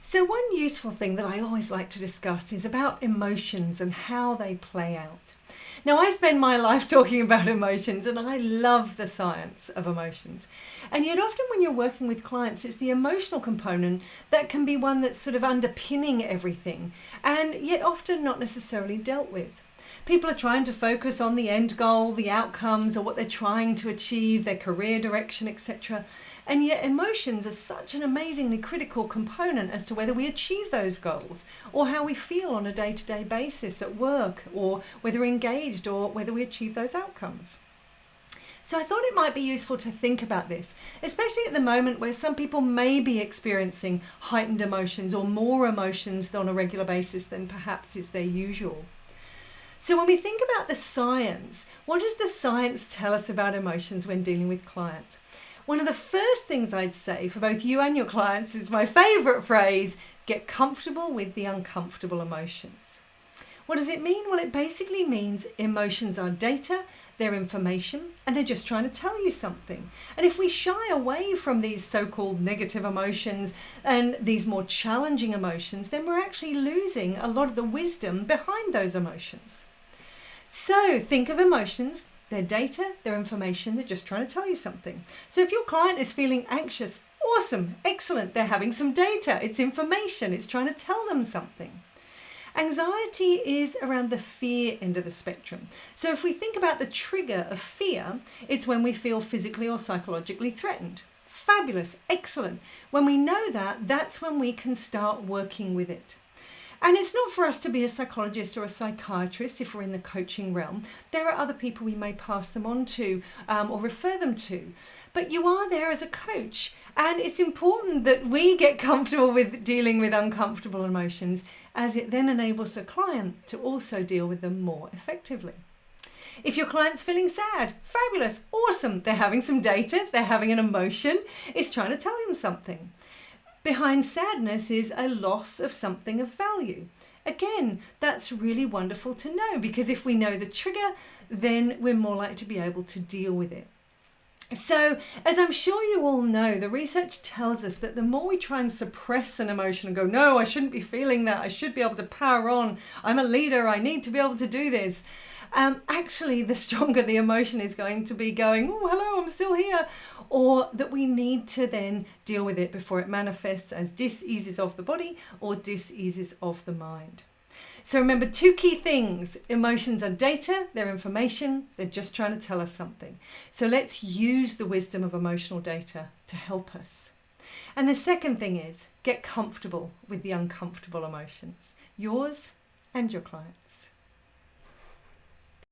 So one useful thing that I always like to discuss is about emotions and how they play out. Now, I spend my life talking about emotions and I love the science of emotions. And yet often when you're working with clients, it's the emotional component that can be one that's sort of underpinning everything and yet often not necessarily dealt with. People are trying to focus on the end goal, the outcomes, or what they're trying to achieve, their career direction, etc. And yet emotions are such an amazingly critical component as to whether we achieve those goals or how we feel on a day-to-day basis at work, or whether we're engaged or whether we achieve those outcomes. So I thought it might be useful to think about this, especially at the moment where some people may be experiencing heightened emotions or more emotions on a regular basis than perhaps is their usual. So when we think about the science, what does the science tell us about emotions when dealing with clients? One of the first things I'd say for both you and your clients is my favourite phrase: get comfortable with the uncomfortable emotions. What does it mean? Well, it basically means emotions are data, they're information, and they're just trying to tell you something. And if we shy away from these so-called negative emotions and these more challenging emotions, then we're actually losing a lot of the wisdom behind those emotions. So think of emotions, they're data, they're information, they're just trying to tell you something. So if your client is feeling anxious, awesome, excellent, they're having some data, it's information, it's trying to tell them something. Anxiety is around the fear end of the spectrum. So if we think about the trigger of fear, it's when we feel physically or psychologically threatened. Fabulous, excellent. When we know that, that's when we can start working with it. And it's not for us to be a psychologist or a psychiatrist if we're in the coaching realm. There are other people we may pass them on to or refer them to. But you are there as a coach, and it's important that we get comfortable with dealing with uncomfortable emotions, as it then enables the client to also deal with them more effectively. If your client's feeling sad, fabulous, awesome. They're having some data, they're having an emotion, it's trying to tell them something. Behind sadness is a loss of something of value. Again, that's really wonderful to know, because if we know the trigger, then we're more likely to be able to deal with it. So, as I'm sure you all know, the research tells us that the more we try and suppress an emotion and go, no, I shouldn't be feeling that, I should be able to power on, I'm a leader, I need to be able to do this. Actually, the stronger the emotion is going to be going, oh, hello, I'm still here. Or that we need to then deal with it before it manifests as dis-eases of the body or dis-eases of the mind. So remember two key things: emotions are data, they're information, they're just trying to tell us something. So let's use the wisdom of emotional data to help us. And the second thing is get comfortable with the uncomfortable emotions, yours and your clients'.